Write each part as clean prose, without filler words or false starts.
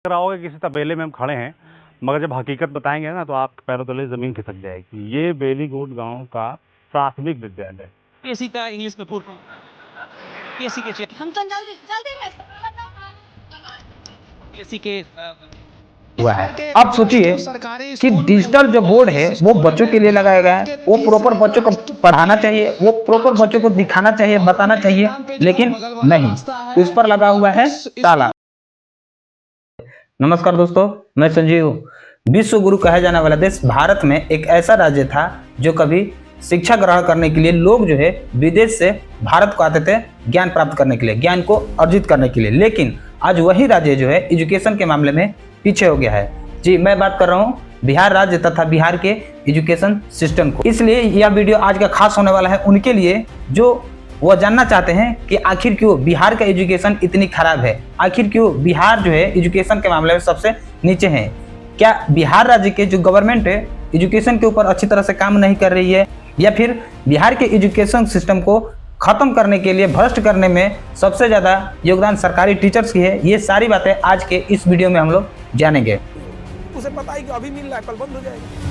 रहा होगा किसी तबेले में हम खड़े हैं, मगर जब हकीकत बताएंगे ना तो आप पैरों तले जमीन खिसक जाएगी। ये बेलीगोट गांव का प्राथमिक विद्यालय। पीएससी का इंग्लिश में पूर्ण पीएससी के हम तो जल्दी पीएससी के हुआ है। अब सोचिए कि डिजिटल जो बोर्ड है वो बच्चों के लिए लगाया गया है, वो प्रॉपर बच्चों को पढ़ाना चाहिए, वो प्रॉपर बच्चों को दिखाना चाहिए, बताना चाहिए, लेकिन नहीं, उस पर लगा हुआ है ताला। नमस्कार दोस्तों, मैं संजीव। विश्व गुरु कहा जाने वाला देश भारत में एक ऐसा राज्य था जो कभी शिक्षा ग्रहण करने के लिए लोग जो है विदेश से भारत को आते थे ज्ञान प्राप्त करने के लिए, ज्ञान को अर्जित करने के लिए। लेकिन आज वही राज्य जो है एजुकेशन के मामले में पीछे हो गया है। जी, मैं बात कर रहा हूँ बिहार राज्य तथा बिहार के एजुकेशन सिस्टम को। इसलिए यह वीडियो आज का खास होने वाला है उनके लिए जो वो जानना चाहते हैं कि आखिर क्यों बिहार का एजुकेशन इतनी खराब है, आखिर क्यों बिहार जो है एजुकेशन के मामले में सबसे नीचे है। क्या बिहार राज्य के जो गवर्नमेंट है एजुकेशन के ऊपर अच्छी तरह से काम नहीं कर रही है, या फिर बिहार के एजुकेशन सिस्टम को खत्म करने के लिए, भ्रष्ट करने में सबसे ज़्यादा योगदान सरकारी टीचर्स की है। ये सारी बातें आज के इस वीडियो में हम लोग जानेंगे। उसे पता है कि अभी मिल रहा है, कल बंद हो जाएगा।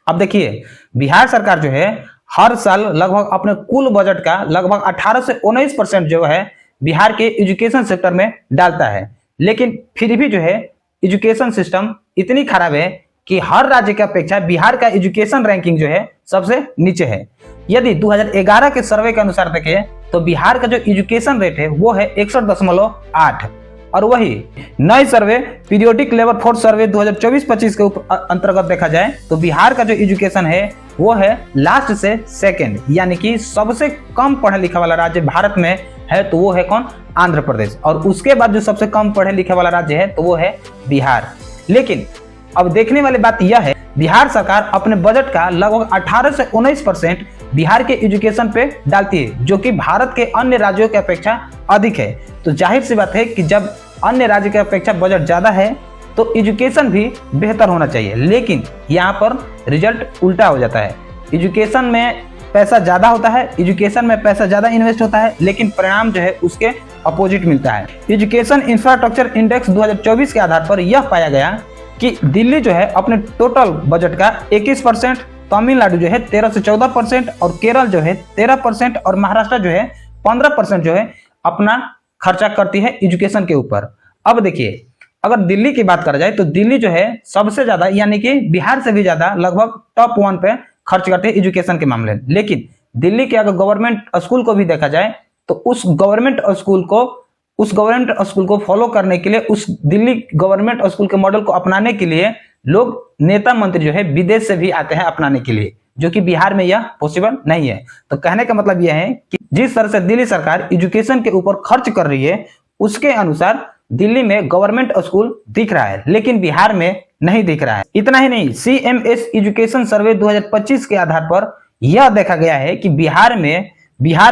अब देखिए, बिहार सरकार जो है हर साल लगभग अपने कुल बजट का लगभग 18 से 19% जो है बिहार के एजुकेशन सेक्टर में डालता है। लेकिन फिर भी जो है एजुकेशन सिस्टम इतनी खराब है कि हर राज्य की अपेक्षा बिहार का एजुकेशन रैंकिंग जो है सबसे नीचे है। यदि 2011 के सर्वे के अनुसार देखें तो बिहार का जो एजुकेशन रेट है वो है 61.8, और वही नए सर्वे पीरियोडिक लेबर फोर्स सर्वे 2024-25 के अंतर्गत देखा जाए तो बिहार का जो एजुकेशन है वो है लास्ट से सेकंड, यानी कि सबसे कम पढ़े लिखे वाला राज्य भारत में है तो वो है कौन? आंध्र प्रदेश। और उसके बाद जो सबसे कम पढ़े लिखे वाला राज्य है तो वो है बिहार। लेकिन अब देखने वाली बात यह है, बिहार सरकार अपने बजट का लगभग 18 से 19% बिहार के एजुकेशन पे डालती है, जो कि भारत के अन्य राज्यों की अपेक्षा अधिक है। तो जाहिर सी बात है कि जब अन्य राज्य की अपेक्षा बजट ज्यादा है तो एजुकेशन भी बेहतर होना चाहिए। लेकिन यहाँ पर रिजल्ट उल्टा हो जाता है। एजुकेशन में पैसा ज्यादा होता है, एजुकेशन में पैसा ज्यादा इन्वेस्ट होता है, लेकिन परिणाम जो है उसके अपोजिट मिलता है। एजुकेशन इंफ्रास्ट्रक्चर इंडेक्स 2024 के आधार पर यह पाया गया कि दिल्ली जो है अपने टोटल बजट का 21%, तमिलनाडु जो है 13 से 14%, और केरल जो है 13%, और महाराष्ट्र जो है 15% जो है अपना खर्चा करती है एजुकेशन के ऊपर। अब देखिए, अगर दिल्ली की बात करा जाए तो दिल्ली जो है सबसे ज्यादा, यानी कि बिहार से भी ज्यादा लगभग टॉप 1 पे खर्च करते हैं एजुकेशन के मामले में। लेकिन दिल्ली के अगर गवर्नमेंट स्कूल को भी देखा जाए तो उस गवर्नमेंट स्कूल को फॉलो करने के लिए, उस दिल्ली गवर्नमेंट स्कूल के मॉडल को अपनाने के लिए लोग, नेता मंत्री जो है विदेश से भी आते हैं अपनाने के लिए, जो कि बिहार में यह पॉसिबल नहीं है। तो कहने का मतलब यह है कि जिस तरह से दिल्ली सरकार एजुकेशन के ऊपर खर्च कर रही है उसके अनुसार दिल्ली में गवर्नमेंट स्कूल दिख रहा है, लेकिन बिहार में नहीं दिख रहा है। इतना ही नहीं, CMS एजुकेशन सर्वे 2025 के आधार पर यह देखा गया है कि बिहार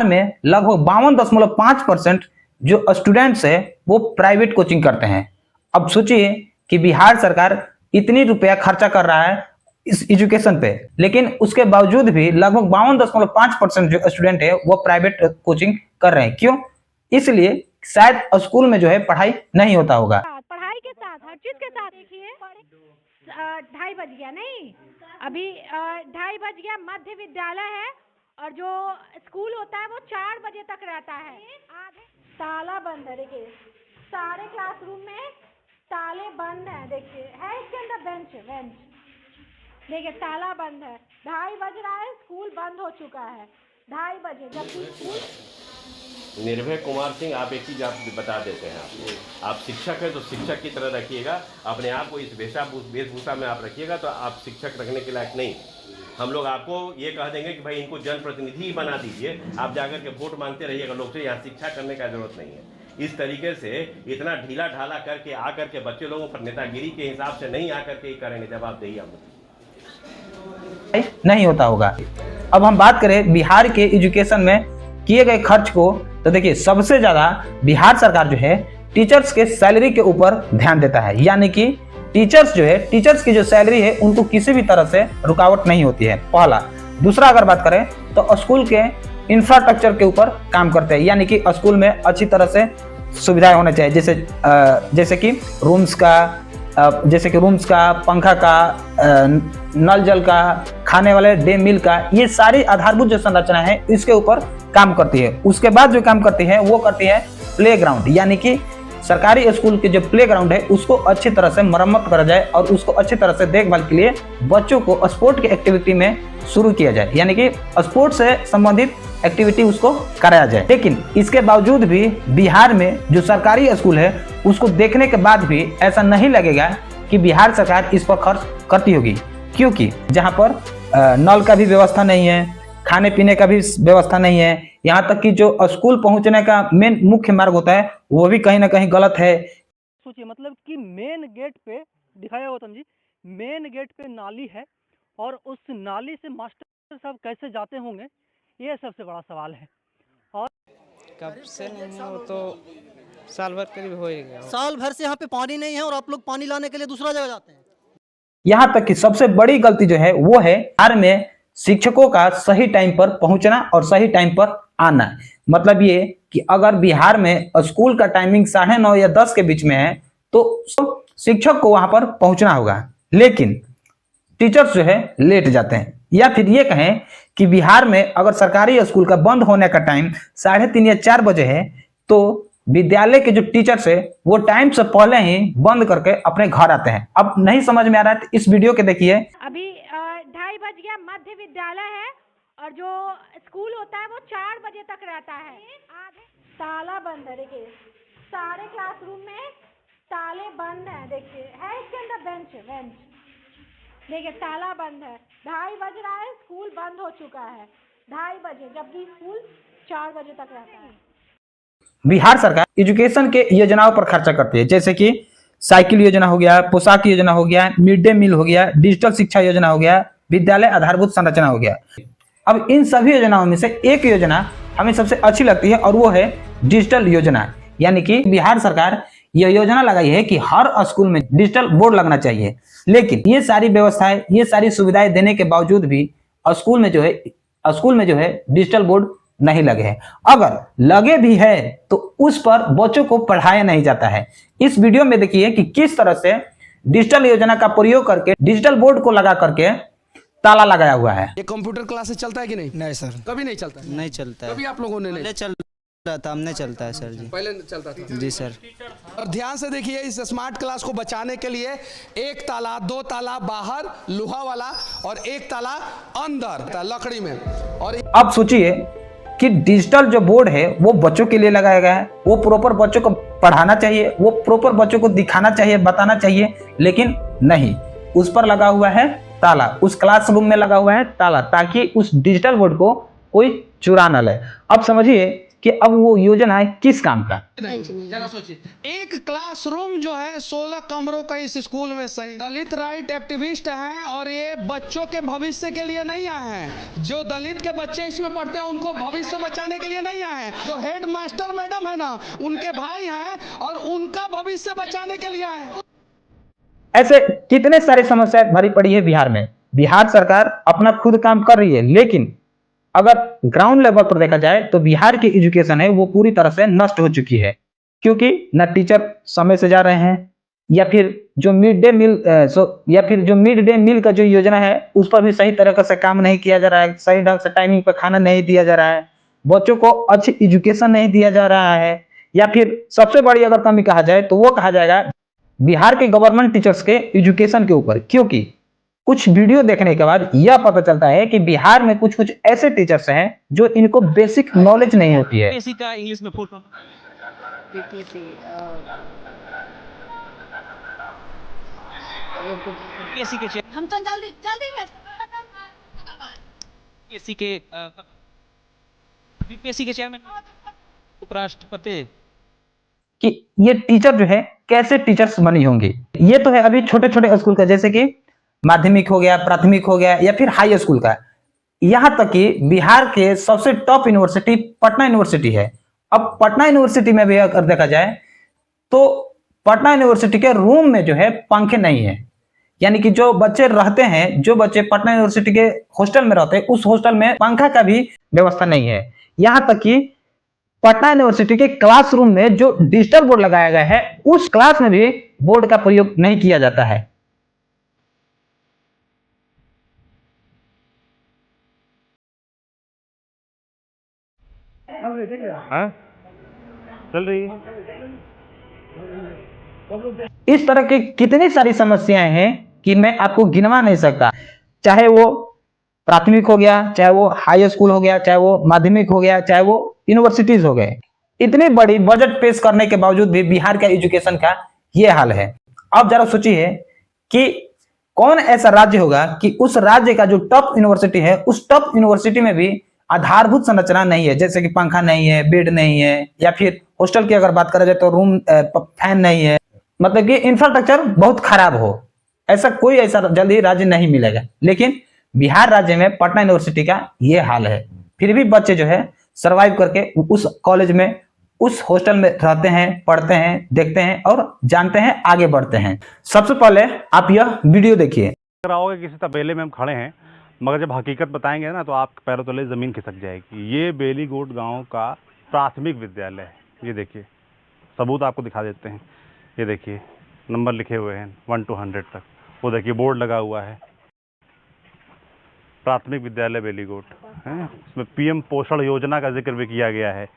में लगभग 52.5% जो स्टूडेंट्स है वो प्राइवेट कोचिंग करते हैं। अब सोचिए कि बिहार सरकार इतनी रुपया खर्चा कर रहा है इस एजुकेशन पे, लेकिन उसके बावजूद भी लगभग 52.5% जो स्टूडेंट है वो प्राइवेट कोचिंग कर रहे हैं। क्यों? इसलिए शायद स्कूल में जो है पढ़ाई नहीं होता होगा। पढ़ाई के साथ हर चीज के साथ देखिए 2:30 बज गया, नहीं अभी 2:30 बज गया, मध्य विद्यालय है, और जो स्कूल होता है वो 4 बजे तक रहता है। ताला बंद है, देखिए सारे क्लासरूम में ताले बंद है। देखिए है इसके अंदर बेंच, देखिए ताला बंद है। 2:30 बज रहा है, स्कूल बंद हो चुका है 2:30 बजे, जबकि स्कूल। निर्भय कुमार सिंह, आप एक चीज़ आप बता देते हैं, आप शिक्षक हैं तो शिक्षक की तरह रखिएगा अपने आप को। इस वेशभूषा में आप रखिएगा तो आप शिक्षक रखने के लायक नहीं। हम लोग आपको ये कह देंगे कि भाई इनको जनप्रतिनिधि बना दीजिए, आप जाकर के वोट मांगते रहिएगा लोग से, यहाँ शिक्षा करने का जरूरत नहीं है। इस तरीके से इतना ढीला ढाला करके आकर के बच्चे लोगों पर नेतागिरी के हिसाब से नहीं आकर के करेंगे जवाबदेही हम नहीं होता होगा। अब हम बात करें बिहार के एजुकेशन में किए गए खर्च को, तो देखिए सबसे ज्यादा बिहार सरकार जो है टीचर्स के सैलरी के ऊपर ध्यान देता है। यानी कि टीचर्स की जो सैलरी है उनको किसी भी तरह से रुकावट नहीं होती है। पहला दूसरा अगर बात करें तो स्कूल के इंफ्रास्ट्रक्चर के ऊपर काम करते हैं, यानी कि स्कूल में अच्छी तरह से सुविधाएं होना चाहिए, जैसे कि रूम्स का, पंखा का, नल जल का, खाने वाले डे मील का, ये सारी आधारभूत जो संरचना है इसके ऊपर काम करती है। उसके बाद जो काम करती है वो करती है प्लेग्राउंड, यानी कि सरकारी स्कूल के जो प्लेग्राउंड है उसको अच्छी तरह से मरम्मत करा जाए और उसको अच्छी तरह से देखभाल के लिए बच्चों को स्पोर्ट की एक्टिविटी में शुरू किया जाए, यानी कि स्पोर्ट से संबंधित एक्टिविटी उसको कराया जाए। लेकिन इसके बावजूद भी बिहार में जो सरकारी स्कूल है उसको देखने के बाद भी ऐसा नहीं लगेगा कि बिहार सरकार इस पर खर्च करती होगी, क्योंकि जहां पर नल का भी व्यवस्था नहीं है, खाने पीने का भी व्यवस्था नहीं है, यहाँ तक कि जो स्कूल पहुंचने का मेन मुख्य मार्ग होता है वो भी कहीं ना कहीं गलत है। सोचिए मतलब कि मेन गेट पे दिखाया गौतम जी, मेन गेट पे नाली है और उस नाली से मास्टर साहब कैसे जाते होंगे, ये सबसे बड़ा सवाल है। और कब से नहीं है वो तो साल भर करीब हो ही गया। साल भर से यहाँ पे पानी नहीं है और आप लोग पानी लाने के लिए दूसरा जगह जाते हैं। यहाँ तक कि सबसे बड़ी गलती जो है वो है बिहार में शिक्षकों का सही टाइम पर पहुंचना और सही टाइम पर आना। मतलब ये कि अगर बिहार में स्कूल का टाइमिंग 9:30 या 10 के बीच में है तो शिक्षक को वहां पर पहुंचना होगा, लेकिन टीचर्स जो है लेट जाते हैं। या फिर ये कहें कि बिहार में अगर सरकारी स्कूल का बंद होने का टाइम 3:30 या 4 बजे है तो विद्यालय के जो टीचर्स है वो टाइम से पहले ही बंद करके अपने घर आते हैं। अब नहीं समझ में आ रहा है तो इस वीडियो के देखिए। अभी 2:30 बज गया, मध्य विद्यालय है और जो स्कूल होता है वो 4 बजे तक रहता है। ताला बंद है, देखिए सारे क्लासरूम में ताले बंद हैं। देखिए है इसके अंदर बेंच, देखिए ताला बंद है। 2:30 बज रहा है, स्कूल बंद हो चुका है 2:30 बजे, जबकि स्कूल 4 बजे तक रहता है। बिहार सरकार एजुकेशन के योजनाओं पर खर्चा करती है, जैसे कि साइकिल योजना हो गया, पोशाक योजना हो गया, मिड डे मील हो गया, डिजिटल शिक्षा योजना हो गया, विद्यालय आधारभूत संरचना हो गया। अब इन सभी योजनाओं में से एक योजना हमें सबसे अच्छी लगती है और वो है डिजिटल योजना, यानी कि बिहार सरकार यह योजना लगाई है कि हर स्कूल में डिजिटल बोर्ड लगना चाहिए। लेकिन ये सारी व्यवस्थाएं, ये सारी सुविधाएं देने के बावजूद भी स्कूल में जो है डिजिटल बोर्ड नहीं लगे हैं। अगर लगे भी है तो उस पर बच्चों को पढ़ाया नहीं जाता है। इस वीडियो में देखिए कि किस तरह से डिजिटल योजना का प्रयोग करके डिजिटल बोर्ड को लगा करके ताला लगाया हुआ है। ये कंप्यूटर क्लासेस चलता है कि नहीं? नहीं सर, कभी नहीं चलता है? नहीं चलता है। कभी आप लोगों ने नहीं? चल रहा था, हमने चलता है सर जी। पहले चलता था जी सर। और ध्यान से देखिए, इस स्मार्ट क्लास को बचाने के लिए 1 ताला 2 ताला बाहर लोहा वाला और 1 ताला अंदर लकड़ी में। और अब सोचिए कि डिजिटल जो बोर्ड है वो बच्चों के लिए लगाया गया है, वो प्रॉपर बच्चों को पढ़ाना चाहिए, वो प्रॉपर बच्चों को दिखाना चाहिए, बताना चाहिए, लेकिन नहीं, उस पर लगा हुआ है ताला, उस क्लासरूम में लगा हुआ है ताला, ताकि उस डिजिटल बोर्ड को कोई चुरा न ले। अब समझिए कि अब वो योजना है किस काम का। जरा सोचिए, एक क्लासरूम जो है 16 कमरों का इस स्कूल में सही। दलित राइट एक्टिविस्ट हैं और ये बच्चों के भविष्य के लिए नहीं आए हैं। जो दलित के बच्चे इसमें पढ़ते हैं उनको भविष्य बचाने के लिए नहीं आए हैं। जो हेड मास्टर मैडम है ना, उनके भाई हैं और उनका भविष्य बचाने के लिए आए हैं। ऐसे कितने सारी समस्याएं भरी पड़ी है बिहार में। बिहार सरकार अपना खुद काम कर रही है, लेकिन अगर ग्राउंड लेवल पर देखा जाए तो बिहार की एजुकेशन है वो पूरी तरह से नष्ट हो चुकी है, क्योंकि न टीचर समय से जा रहे हैं, या फिर जो मिड डे मील का जो योजना है उस पर भी सही तरीके से काम नहीं किया जा रहा है, सही ढंग से टाइमिंग पर खाना नहीं दिया जा रहा है, बच्चों को अच्छी एजुकेशन नहीं दिया जा रहा है। या फिर सबसे बड़ी अगर कमी कहा जाए तो वो कहा जाएगा बिहार के गवर्नमेंट टीचर्स के एजुकेशन के ऊपर, क्योंकि कुछ वीडियो देखने के बाद यह पता चलता है कि बिहार में कुछ ऐसे टीचर्स हैं जो इनको बेसिक नॉलेज नहीं होती है। बेसिक का इंग्लिश में फुल फॉर्म बीपीएससी के हम तो जल्दी बीपीएससी के चेयरमैन उपराष्ट्रपति कि ये टीचर जो है कैसे टीचर्स बनी होंगी। ये तो है अभी छोटे छोटे स्कूल का, जैसे कि माध्यमिक हो गया, प्राथमिक हो गया, या फिर हाई स्कूल का। यहां तक कि बिहार के सबसे टॉप यूनिवर्सिटी पटना यूनिवर्सिटी है। अब पटना यूनिवर्सिटी में भी अगर देखा जाए तो पटना यूनिवर्सिटी के रूम में जो है पंखे नहीं है, यानी कि जो बच्चे रहते हैं, जो बच्चे पटना यूनिवर्सिटी के हॉस्टल में रहते हैं, उस हॉस्टल में पंखा का भी व्यवस्था नहीं है। यहाँ तक कि पटना यूनिवर्सिटी के क्लासरूम में जो डिजिटल बोर्ड लगाया गया है, उस क्लास में भी बोर्ड का प्रयोग नहीं किया जाता है। हाँ? चल रही है। इस तरह की कितनी सारी समस्याएं हैं कि मैं आपको गिनवा नहीं सकता। चाहे वो प्राथमिक हो गया, चाहे वो हाई स्कूल हो गया, चाहे वो माध्यमिक हो गया, चाहे वो यूनिवर्सिटीज हो गए, इतनी बड़ी बजट पेश करने के बावजूद भी बिहार का एजुकेशन का ये हाल है। अब जरा सोचिए कि कौन ऐसा राज्य होगा कि उस राज्य का जो टॉप यूनिवर्सिटी है, उस टॉप यूनिवर्सिटी में भी आधारभूत संरचना नहीं है, जैसे कि पंखा नहीं है, बेड नहीं है, या फिर हॉस्टल की अगर बात करा जाए तो रूम फैन नहीं है, मतलब कि इंफ्रास्ट्रक्चर बहुत खराब हो। ऐसा कोई ऐसा जल्दी राज्य नहीं मिलेगा, लेकिन बिहार राज्य में पटना यूनिवर्सिटी का ये हाल है। फिर भी बच्चे जो है सरवाइव करके उस कॉलेज में, उस हॉस्टल में रहते हैं, पढ़ते हैं, देखते हैं और जानते हैं, आगे बढ़ते हैं। सबसे पहले आप यह वीडियो देखिए। अगर आओगे किसी तबेले में हम खड़े हैं, मगर जब हकीकत बताएंगे ना तो आपके पैरों तले ज़मीन खिसक जाएगी। ये बेलीगोट गांव का प्राथमिक विद्यालय है। ये देखिए, सबूत आपको दिखा देते हैं। ये देखिए, नंबर लिखे हुए हैं 1 to 100 तक। वो देखिए बोर्ड लगा हुआ है, प्राथमिक विद्यालय बेलीगोट है। इसमें पीएम पोषण योजना का जिक्र भी किया गया है।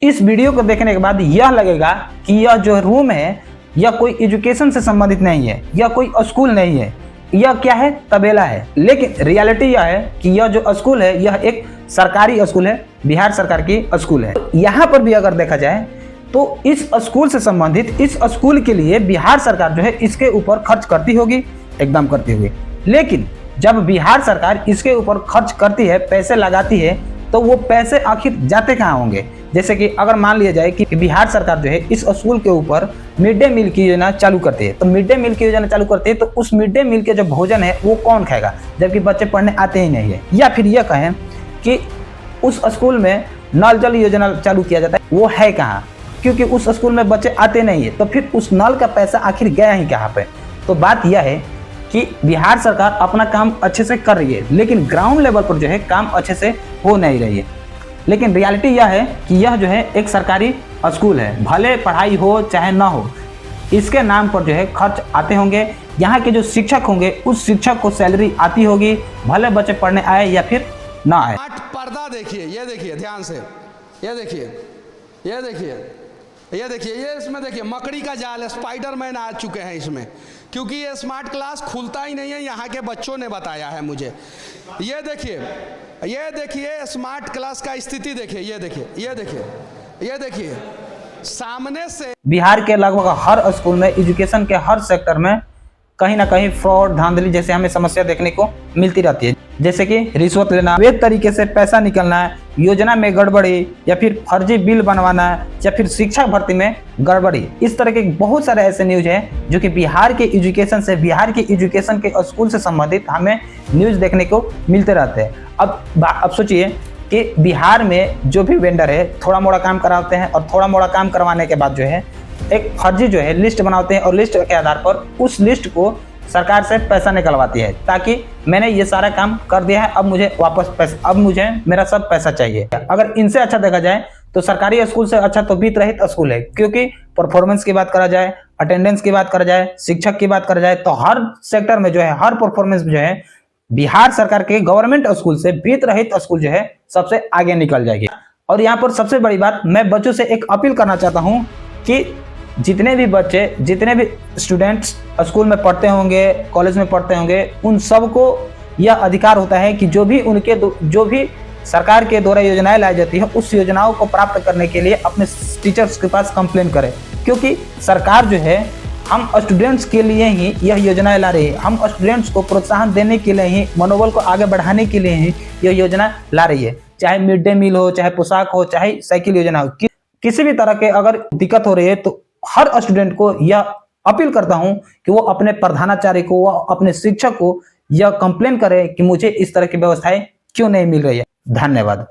इस वीडियो को देखने के बाद यह लगेगा कि यह जो रूम है, यह कोई एजुकेशन से संबंधित नहीं है, यह कोई स्कूल नहीं है, यह क्या है, तबेला है। लेकिन रियलिटी यह है कि यह जो स्कूल है, यह एक सरकारी स्कूल है, बिहार सरकार की स्कूल है। यहाँ पर भी अगर देखा जाए तो इस स्कूल से संबंधित, इस स्कूल के लिए बिहार सरकार जो है इसके ऊपर खर्च करती होगी, एकदम करती होगी। लेकिन जब बिहार सरकार इसके ऊपर खर्च करती है, पैसे लगाती है, तो वो पैसे आखिर जाते कहाँ होंगे। जैसे कि अगर मान लिया जाए कि बिहार सरकार जो है इस स्कूल के ऊपर मिड डे मील की योजना चालू करती है, तो मिड डे मील की योजना चालू करती है तो उस मिड डे मील के जो भोजन है वो कौन खाएगा, जबकि बच्चे पढ़ने आते ही नहीं है। या फिर यह कहें कि उस स्कूल में नल जल योजना चालू किया जाता है, वो है कहाँ, क्योंकि उस स्कूल में बच्चे आते नहीं है, तो फिर उस नल का पैसा आखिर गया ही कहाँ पे। तो बात यह है कि बिहार सरकार अपना काम अच्छे से कर रही है, लेकिन ग्राउंड लेवल पर जो है काम अच्छे से हो नहीं रही है। लेकिन रियलिटी यह है कि यह जो है एक सरकारी स्कूल है, भले पढ़ाई हो चाहे ना हो, इसके नाम पर जो है खर्च आते होंगे। यहाँ के जो शिक्षक होंगे, उस शिक्षक को सैलरी आती होगी, भले बच्चे पढ़ने आए या फिर ना आए। पर्दा देखिए, ये देखिए ध्यान से, ये देखिए, ये देखिए, ये देखिए, ये इसमें देखिए मकड़ी का जाल है, स्पाइडरमैन आ चुके हैं इसमें, क्योंकि ये स्मार्ट क्लास खुलता ही नहीं है, यहाँ के बच्चों ने बताया है मुझे। ये देखिए, ये देखिए स्मार्ट क्लास का स्थिति देखिए, ये देखिए, ये देखिए, ये देखिए सामने से। बिहार के लगभग हर स्कूल में, एजुकेशन के हर सेक्टर में कहीं ना कहीं फ्रॉड, धांधली जैसे हमें समस्या देखने को मिलती रहती है। जैसे कि रिश्वत लेना, अवैध तरीके से पैसा निकलना, योजना में गड़बड़ी, या फिर फर्जी बिल बनवाना, या फिर शिक्षक भर्ती में गड़बड़ी। इस तरह के बहुत सारे ऐसे न्यूज हैं जो कि बिहार के एजुकेशन से, बिहार के एजुकेशन के स्कूल से संबंधित हमें न्यूज देखने को मिलते रहते हैं। अब सोचिए कि बिहार में जो भी वेंडर है थोड़ा मोड़ा काम कराते हैं, और थोड़ा मोड़ा काम करवाने के बाद जो है एक फर्जी जो है लिस्ट बनाते हैं, और लिस्ट के आधार पर उस लिस्ट को सरकार से पैसा निकलवाती है, ताकि मैंने ये सारा काम कर दिया है, अब मुझे वापस पैसा, अब मुझे मेरा सब पैसा चाहिए। अगर इनसे अच्छा देखा जाए तो सरकारी स्कूल से अच्छा तो वित्त रहित स्कूल है, क्योंकि परफॉर्मेंस की बात करा जाए, अटेंडेंस की बात करा जाए, शिक्षक की बात करा जाए, तो हर सेक्टर में जो है, हर परफॉर्मेंस जो है बिहार सरकार के गवर्नमेंट स्कूल से वित्त रहित स्कूल जो है सबसे आगे निकल जाएगी। और यहाँ पर सबसे बड़ी बात, मैं बच्चों से एक अपील करना चाहता हूँ कि जितने भी बच्चे, जितने भी स्टूडेंट्स स्कूल में पढ़ते होंगे, कॉलेज में पढ़ते होंगे, उन सबको यह अधिकार होता है कि जो भी सरकार के द्वारा योजनाएं लाई जाती है, उस योजनाओं को प्राप्त करने के लिए अपने टीचर्स के पास कंप्लेन करें, क्योंकि सरकार जो है हम स्टूडेंट्स के लिए ही यह योजनाएं ला रही है। हम स्टूडेंट्स को प्रोत्साहन देने के लिए ही, मनोबल को आगे बढ़ाने के लिए ही यह योजना ला रही है। चाहे मिड डे मील हो, चाहे पोशाक हो, चाहे साइकिल योजना हो, किसी भी तरह के अगर दिक्कत हो रही है तो हर स्टूडेंट को यह अपील करता हूं कि वो अपने प्रधानाचार्य को, वो अपने शिक्षक को यह कंप्लेन करे कि मुझे इस तरह की व्यवस्थाएं क्यों नहीं मिल रही है। धन्यवाद।